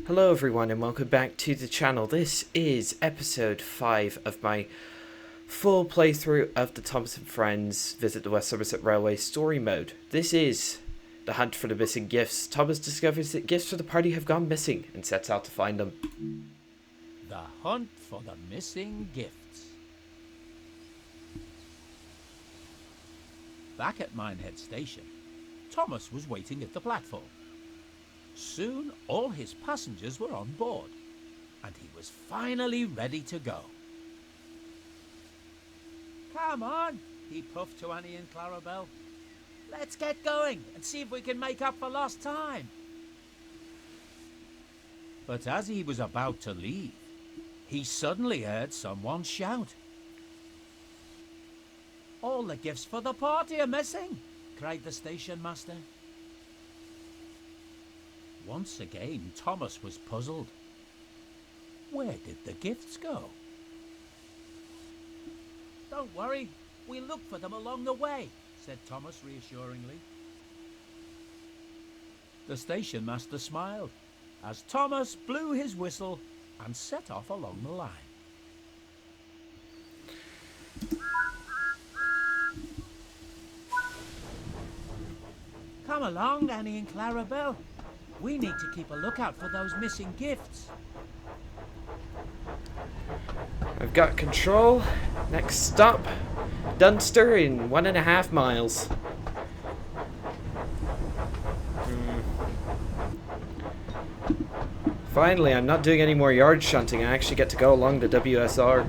Hello everyone and welcome back to the channel. This is episode 5 of my full playthrough of the Thomas and Friends Visit the West Somerset Railway story mode. This is the hunt for the missing gifts. Thomas discovers that gifts for the party have gone missing and sets out to find them. The hunt for the missing gifts. Back at Minehead Station, Thomas was waiting at the platform. Soon all his passengers were on board, and he was finally ready to go. Come on, he puffed to Annie and Clarabelle. Let's get going and see if we can make up for lost time. But as he was about to leave, he suddenly heard someone shout. "All the gifts for the party are missing!" cried the station master. Once again, Thomas was puzzled. Where did the gifts go? "Don't worry, we'll look for them along the way," said Thomas reassuringly. The station master smiled as Thomas blew his whistle and set off along the line. "Come along, Annie and Clarabelle. We need to keep a lookout for those missing gifts." I've got control. Next stop, Dunster in 1.5 miles. Finally, I'm not doing any more yard shunting. I actually get to go along the WSR.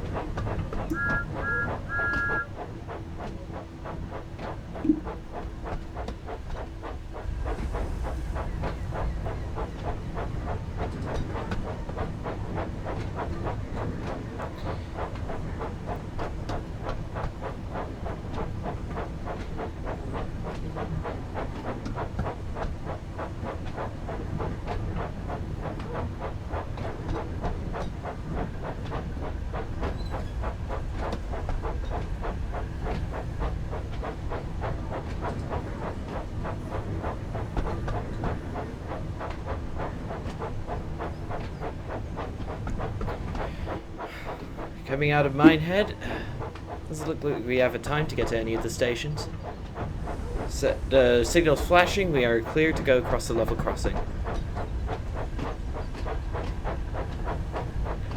Coming out of Minehead, doesn't look like we have a time to get to any of the stations. Signals flashing, we are clear to go across the level crossing.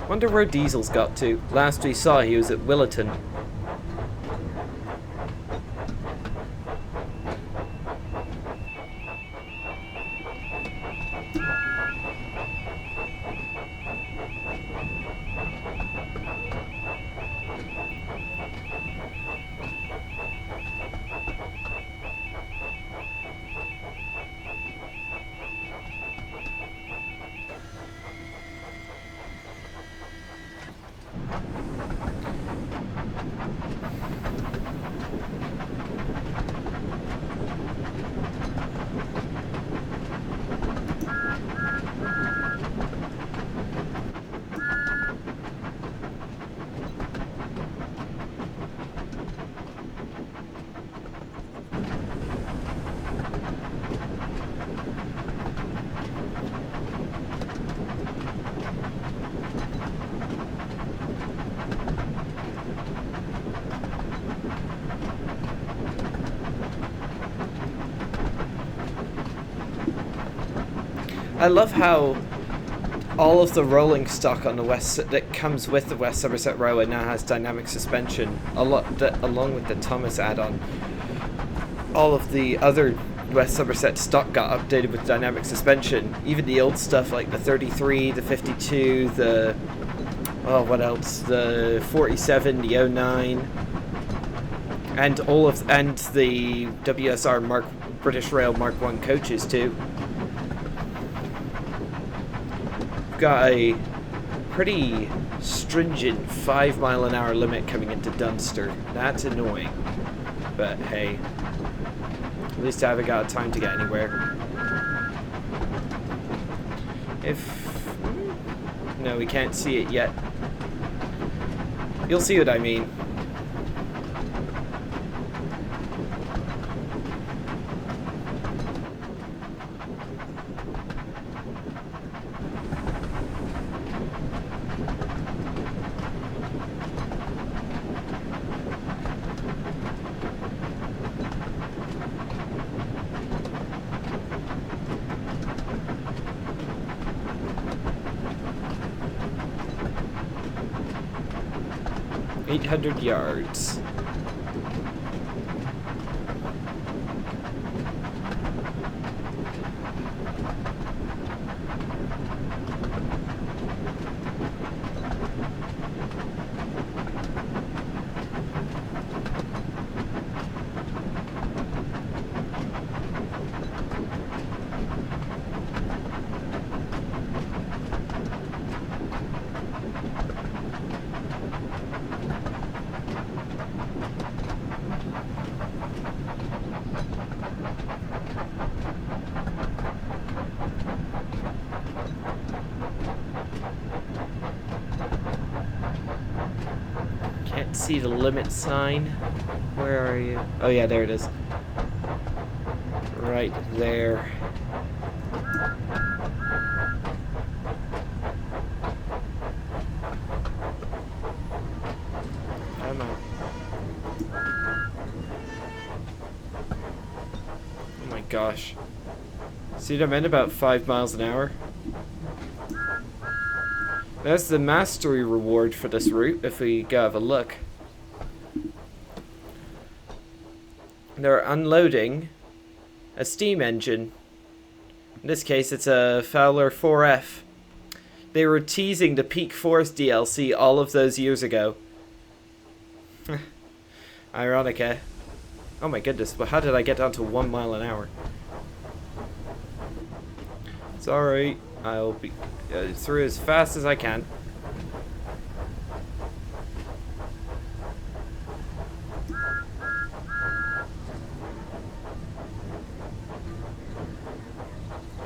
Wonder where Diesel's got to. Last we saw he was at Williton. I love how all of the rolling stock on the that comes with the West Somerset Railway now has dynamic suspension, along with the Thomas add-on. All of the other West Somerset stock got updated with dynamic suspension. Even the old stuff like the 33, the 52, the what else? The 47, the 09, and the WSR British Rail Mark 1 coaches too. Got a pretty stringent 5-mile-an-hour limit coming into Dunster. That's annoying, but hey, at least I haven't got time to get anywhere. No, we can't see it yet. You'll see what I mean. 800 yards. Can't see the limit sign. Where are you? Oh yeah, there it is. Right there. Come on. Oh my gosh. See what I meant about 5 miles an hour? That's the mastery reward for this route if we go have a look. They're unloading a steam engine. In this case, it's a Fowler 4F. They were teasing the Peak Force DLC all of those years ago. Ironic, eh? Oh my goodness, but how did I get down to 1 mile an hour? Sorry, I'll be through as fast as I can.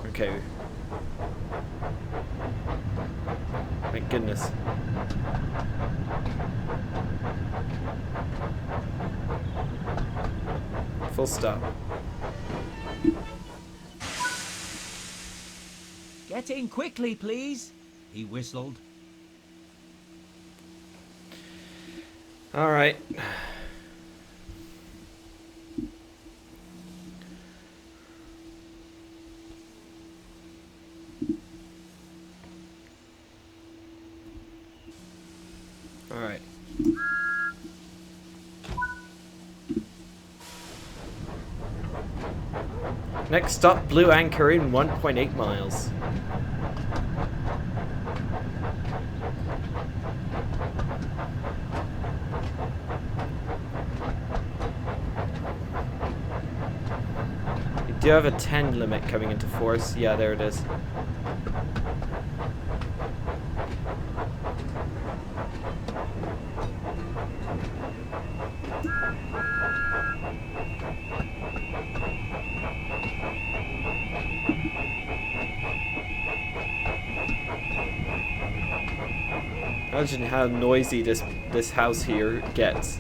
Okay. Thank goodness. Full stop. Get in quickly, please, he whistled. All right. All right. Next stop, Blue Anchor in 1.8 miles. You do have a 10 limit coming into force. Yeah, there it is. Imagine how noisy this house here gets.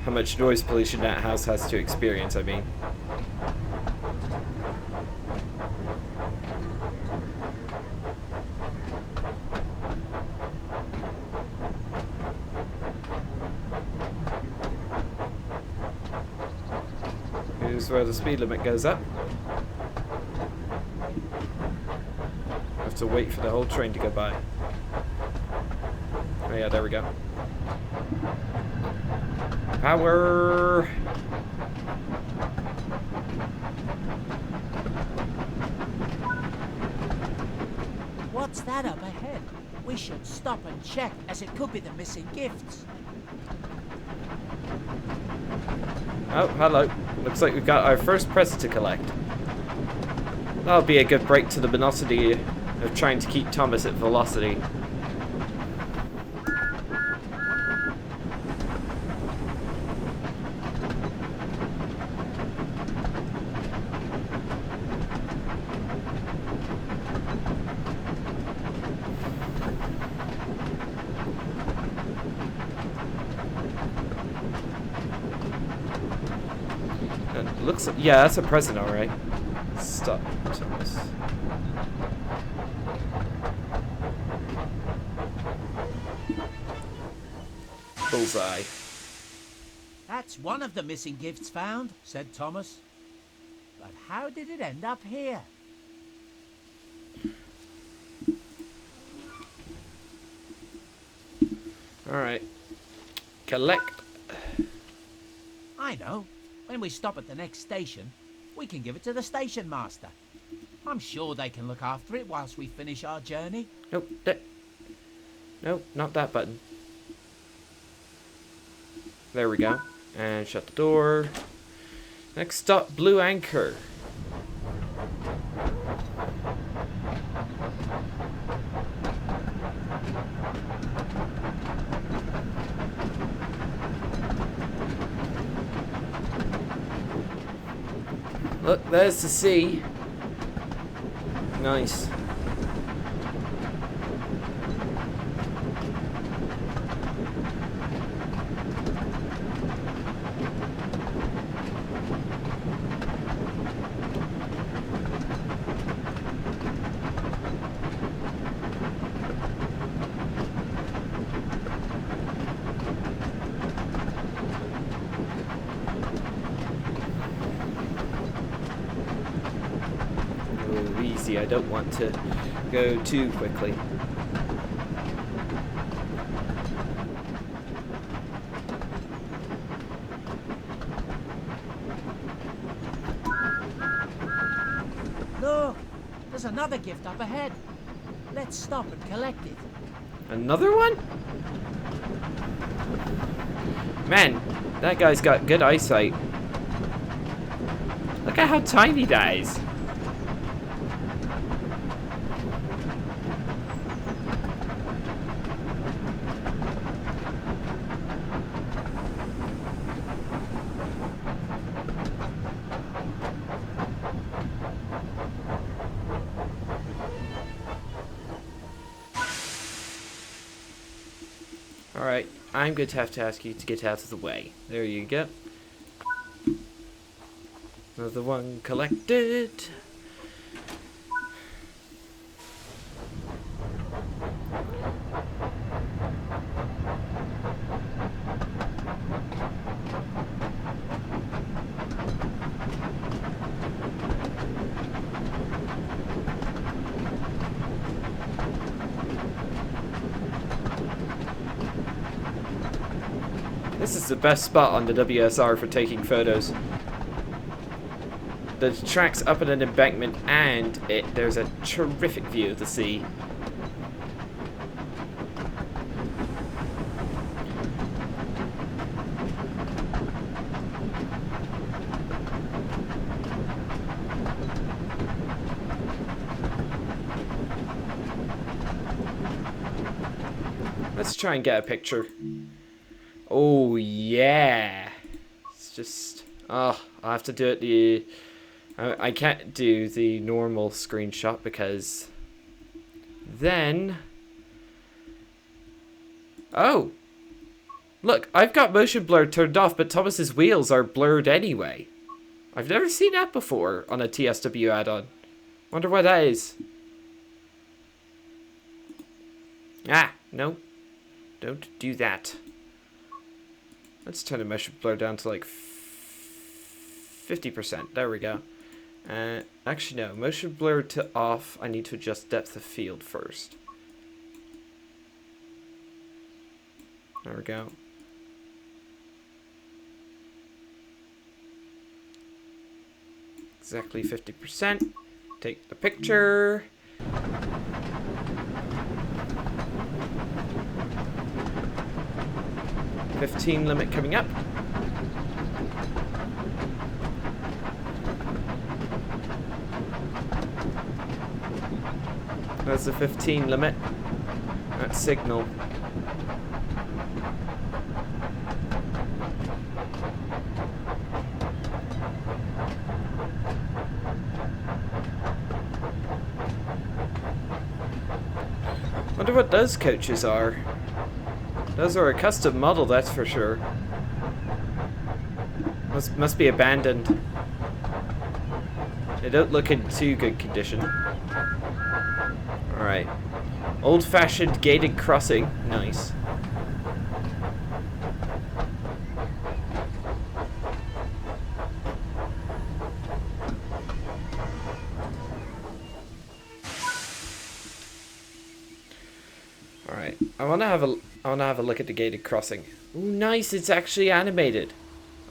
How much noise pollution that house has to experience, I mean. Here's where the speed limit goes up. Have to wait for the whole train to go by. Oh yeah, there we go. Power! What's that up ahead? We should stop and check, as it could be the missing gifts. Oh, hello. Looks like we've got our first present to collect. That'll be a good break to the monotony of trying to keep Thomas at velocity. Looks like, yeah, that's a present, alright. Stop, Thomas. Bullseye. That's one of the missing gifts found, said Thomas. But how did it end up here? Alright. Collect. I know. When we stop at the next station, we can give it to the station master. I'm sure they can look after it whilst we finish our journey. Nope. Nope, not that button. There we go. And shut the door. Next stop, Blue Anchor. Look, there's the sea. Nice. Easy. I don't want to go too quickly. Look, there's another gift up ahead. Let's stop and collect it. Another one? Man, that guy's got good eyesight. Look at how tiny that is. Alright, I'm going to have to ask you to get out of the way. There you go. Another one collected. This is the best spot on the WSR for taking photos. The track's up at an embankment and there's a terrific view of the sea. Let's try and get a picture. Oh yeah, it's just I'll have to do it I can't do the normal screenshot because then look, I've got motion blur turned off, but Thomas's wheels are blurred anyway. I've never seen that before on a TSW add-on. Wonder why that is. No, don't do that. Let's turn the motion blur down to like 50%. There we go. Actually, no. Motion blur to off. I need to adjust depth of field first. There we go. Exactly 50%. Take the picture. $15 limit coming up. That's the 15 limit. That's signal. Wonder what those coaches are. Those are a custom model, that's for sure. Must be abandoned. They don't look in too good condition. Alright. Old-fashioned gated crossing. Nice. Alright. I want to have a I want to have a look at the gated crossing. Ooh, nice, it's actually animated.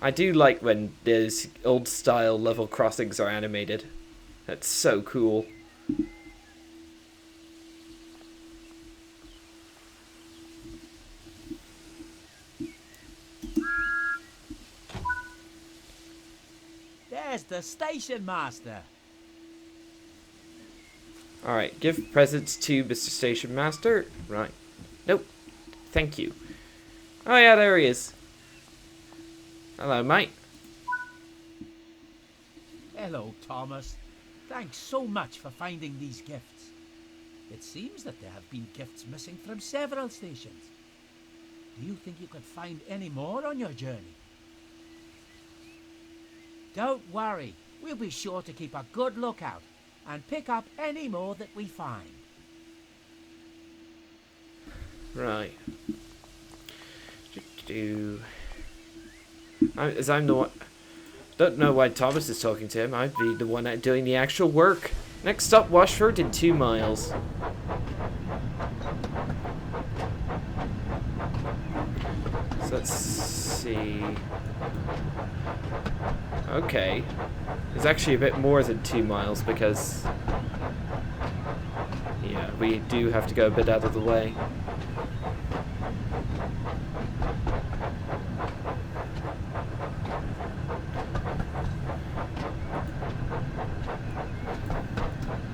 I do like when those old style level crossings are animated. That's so cool. There's the station master. Alright, give presents to Mr. Station Master. Right. Nope. Thank you. Oh yeah, there he is. Hello, mate. Hello, Thomas. Thanks so much for finding these gifts. It seems that there have been gifts missing from several stations. Do you think you could find any more on your journey? Don't worry. We'll be sure to keep a good lookout and pick up any more that we find. Right. As I'm the one... Don't know why Thomas is talking to him. I'd be the one doing the actual work. Next stop, Washford in 2 miles. So let's see... Okay. It's actually a bit more than 2 miles because... Yeah, we do have to go a bit out of the way.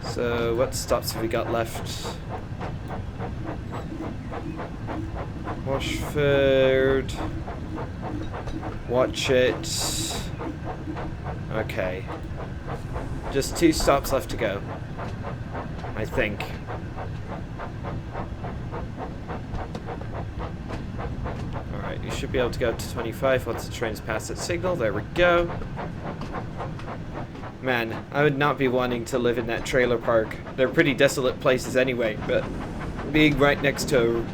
So, what stops have we got left? Washford. Watch it. Okay. Just 2 stops left to go. I think. Alright, you should be able to go up to 25 once the train's past that signal. There we go. Man, I would not be wanting to live in that trailer park. They're pretty desolate places anyway, but being right next to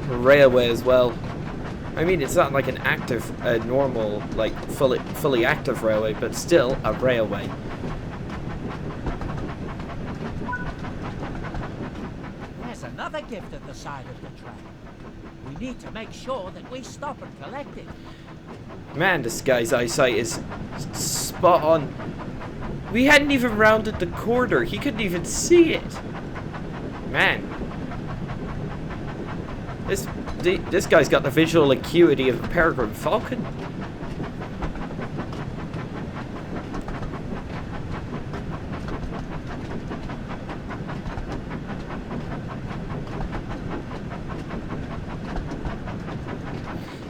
a railway as well. I mean, it's not like an active, normal, like, fully active railway, but still a railway. There's another gift at the side of the track. We need to make sure that we stop and collect it. Man, this guy's eyesight is spot on. We hadn't even rounded the corner. He couldn't even see it. Man. This guy's got the visual acuity of a peregrine falcon.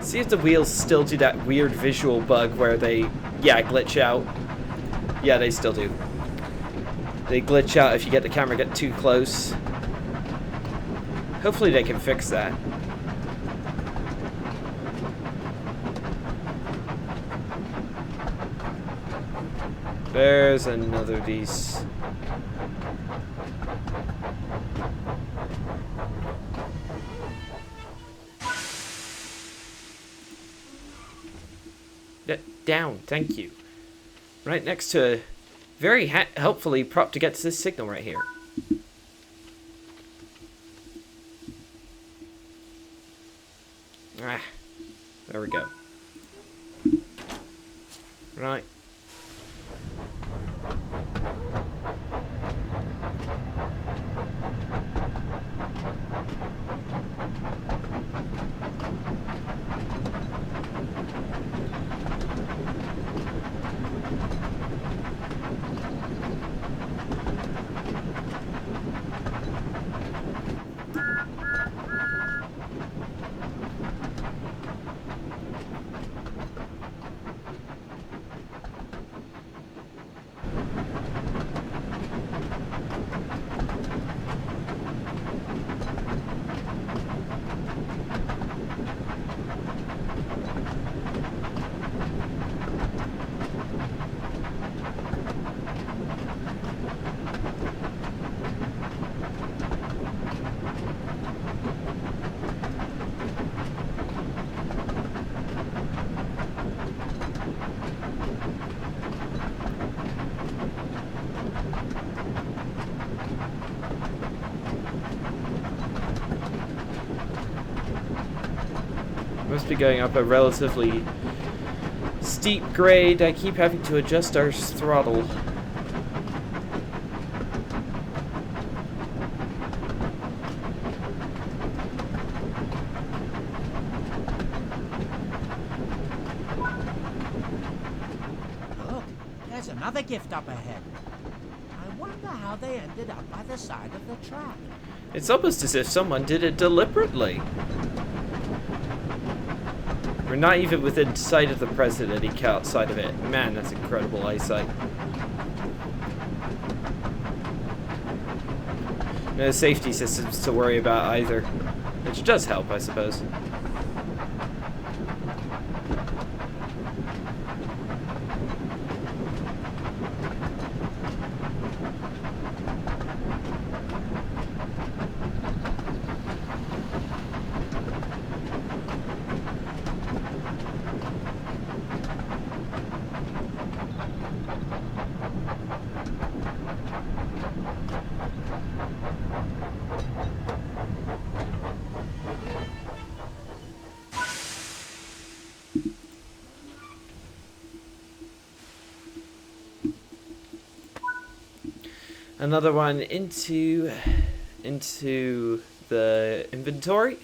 See if the wheels still do that weird visual bug where they, yeah, glitch out. Yeah, they still do. They glitch out if you get the camera get too close. Hopefully they can fix that. There's another of these. Down, thank you. Right next to, very helpfully propped to get to this signal right here. Ah, there we go. Right. must be going up a relatively steep grade. I keep having to adjust our throttle. Look, there's another gift up ahead. I wonder how they ended up by the side of the track. It's almost as if someone did it deliberately. We're not even within sight of the president. He caught sight of it. Man, that's incredible eyesight. No safety systems to worry about either, which does help, I suppose. Another one into the inventory.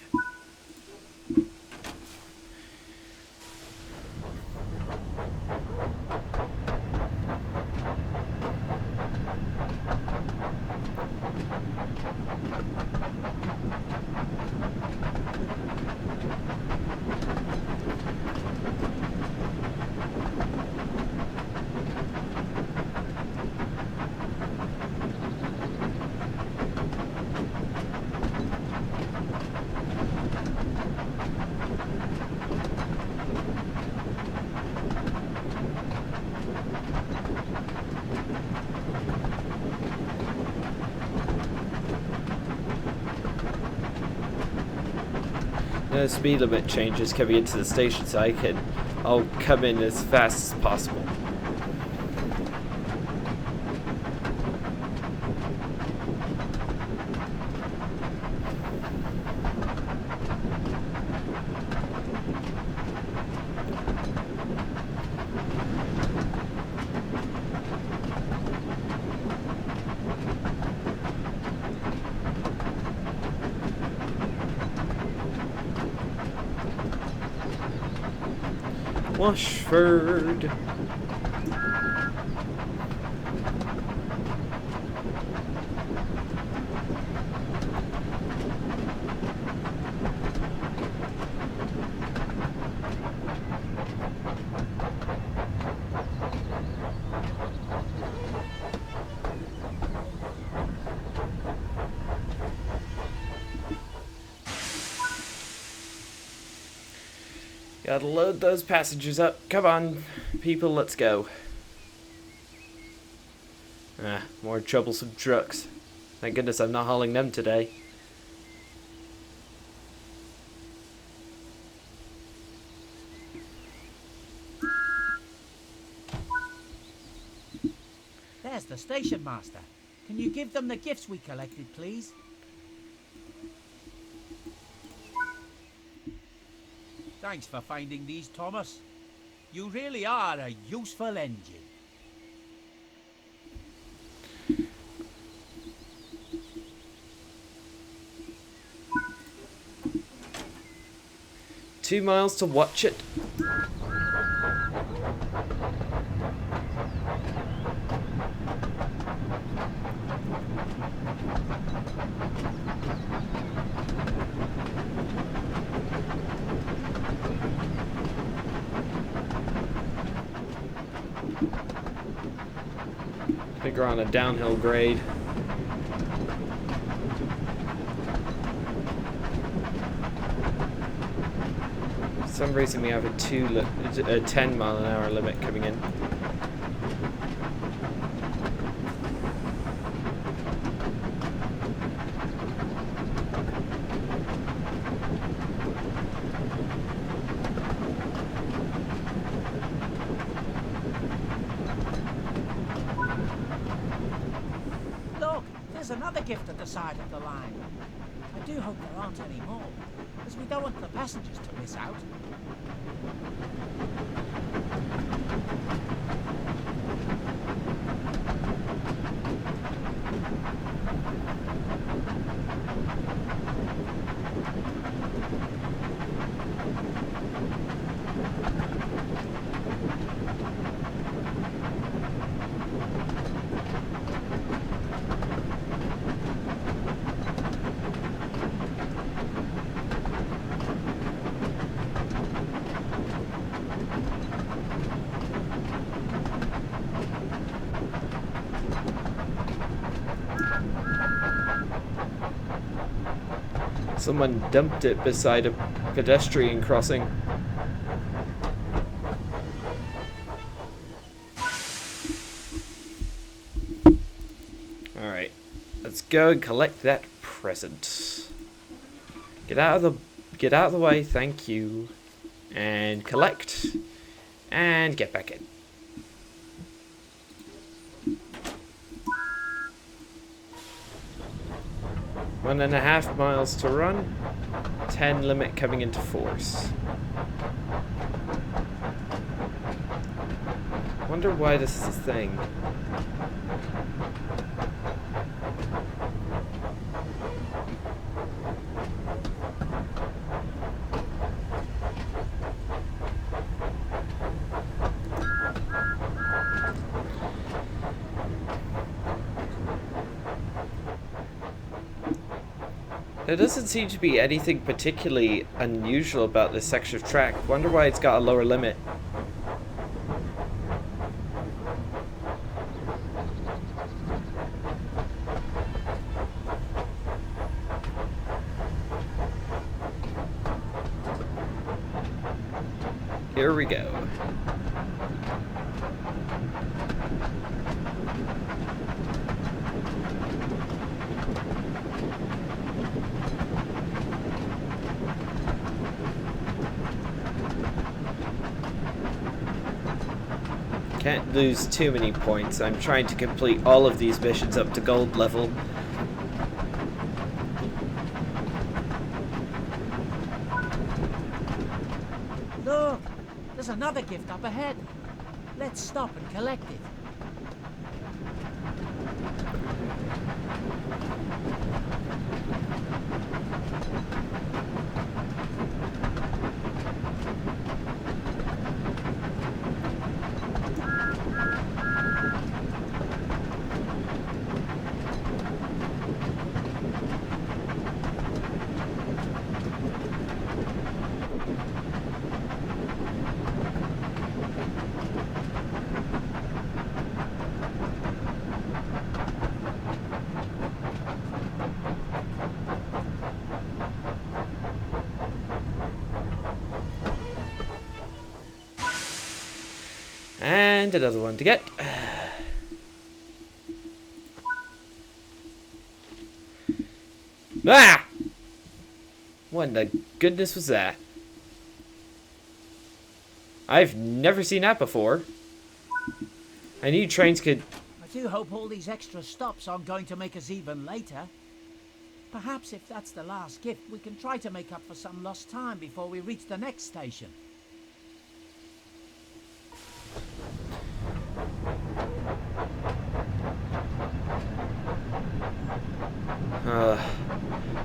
The speed limit changes coming into the station, so I'll come in as fast as possible. Washford. Gotta load those passengers up. Come on, people, let's go. Ah, more troublesome trucks. Thank goodness I'm not hauling them today. There's the station master. Can you give them the gifts we collected, please? Thanks for finding these, Thomas. You really are a useful engine. $2 miles to watch it. I think we're on a downhill grade. For some reason we have a 10 mile an hour limit coming in. Look, there's another gift at the side of the line. I do hope there aren't any more. as we don't want the passengers to miss out. Someone dumped it beside a pedestrian crossing. Alright, let's go and collect that present. Get out of the way, thank you. And collect. And get back in. One and a half miles to run. 10 limit coming into force. Wonder why this is a thing. There doesn't seem to be anything particularly unusual about this section of track. Wonder why it's got a lower limit. Here we go. Can't lose too many points. I'm trying to complete all of these missions up to gold level. Look! There's another gift up ahead. Let's stop and collect it. And another one to get. Ah! What in the goodness was that? I've never seen that before. I knew trains could... I do hope all these extra stops aren't going to make us even later. Perhaps if that's the last gift, we can try to make up for some lost time before we reach the next station.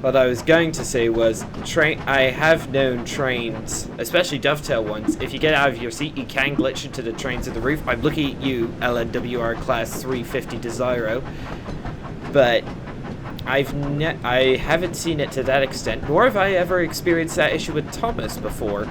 What I was going to say was, I have known trains, especially dovetail ones, if you get out of your seat, you can glitch into the trains of the roof. I'm looking at you, LNWR Class 350 Desiro, but I haven't seen it to that extent, nor have I ever experienced that issue with Thomas before.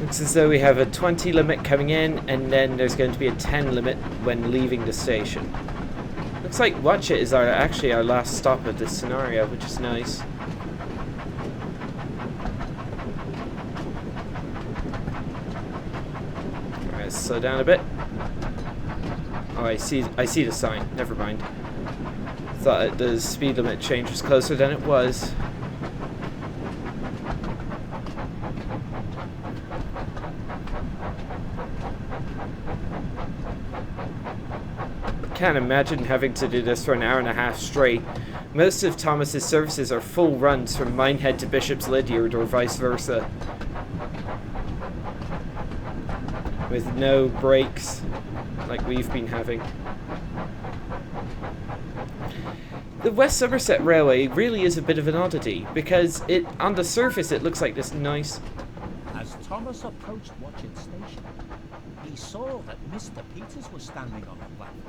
Looks as though we have a 20 limit coming in, and then there's going to be a 10 limit when leaving the station. Looks like Watch It is actually our last stop of this scenario, which is nice. Alright, slow down a bit. Oh, I see the sign. Never mind. Thought the speed limit change was closer than it was. can't imagine having to do this for an hour and a half straight. Most of Thomas's services are full runs from Minehead to Bishop's Lydiard or vice versa, with no breaks like we've been having. The West Somerset Railway really is a bit of an oddity, because on the surface it looks like this nice... As Thomas approached Watchet Station, he saw that Mr. Peters was standing on the platform.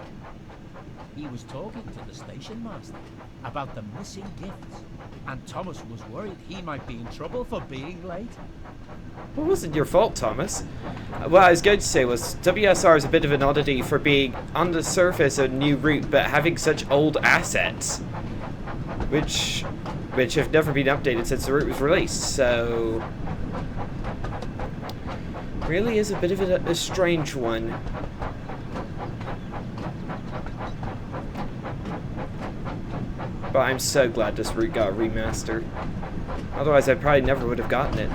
He was talking to the station master about the missing gifts, and Thomas was worried he might be in trouble for being late. Well, it wasn't your fault, Thomas. What I was going to say was WSR is a bit of an oddity for being on the surface a new route, but having such old assets, which have never been updated since the route was released. So, really is a bit of a strange one. But I'm so glad this route got a remaster. Otherwise, I probably never would have gotten it.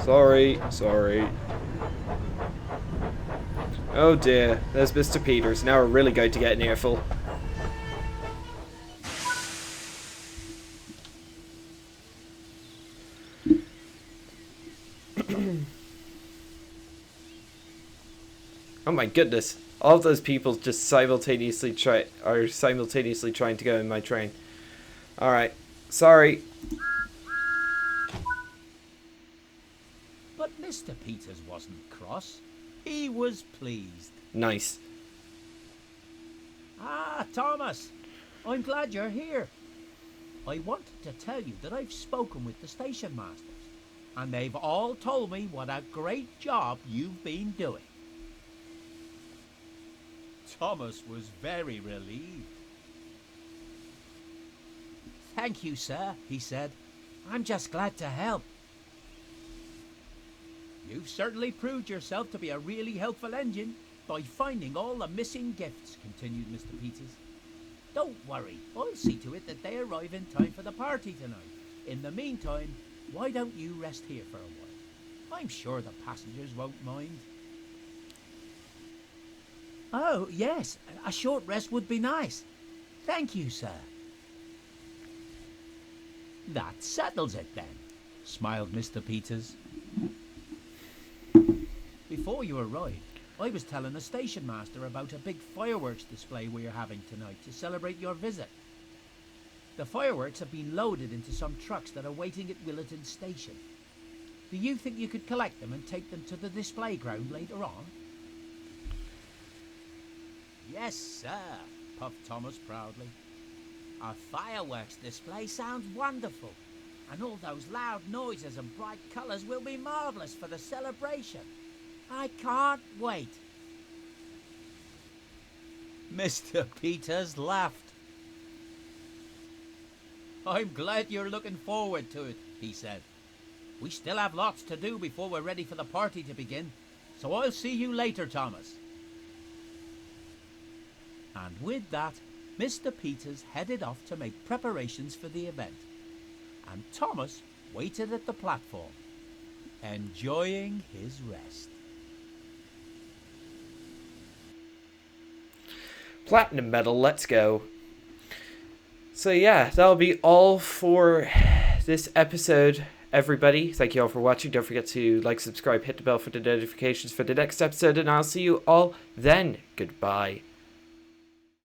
Sorry. Oh dear, there's Mr. Peters. Now we're really going to get an earful. Oh my goodness. All of those people just simultaneously trying to go in my train. Alright. Sorry. But Mr. Peters wasn't cross. He was pleased. Nice. Ah, Thomas, I'm glad you're here. I wanted to tell you that I've spoken with the station masters, and they've all told me what a great job you've been doing. Thomas was very relieved. Thank you, sir, he said. I'm just glad to help. You've certainly proved yourself to be a really helpful engine by finding all the missing gifts, continued Mr. Peters. Don't worry, I'll see to it that they arrive in time for the party tonight. In the meantime, why don't you rest here for a while? I'm sure the passengers won't mind. Oh, yes, a short rest would be nice. Thank you, sir. That settles it then, smiled Mr. Peters. Before you arrived, I was telling the station master about a big fireworks display we're having tonight to celebrate your visit. The fireworks have been loaded into some trucks that are waiting at Willerton Station. Do you think you could collect them and take them to the display ground later on? Yes, sir, puffed Thomas proudly. Our fireworks display sounds wonderful, and all those loud noises and bright colours will be marvellous for the celebration. I can't wait. Mr. Peters laughed. I'm glad you're looking forward to it, he said. We still have lots to do before we're ready for the party to begin, so I'll see you later, Thomas. And with that, Mr. Peters headed off to make preparations for the event, and Thomas waited at the platform, enjoying his rest. Platinum medal, let's go. So yeah, that'll be all for this episode, everybody. Thank you all for watching. Don't forget to like, subscribe, hit the bell for the notifications for the next episode, and I'll see you all then. Goodbye.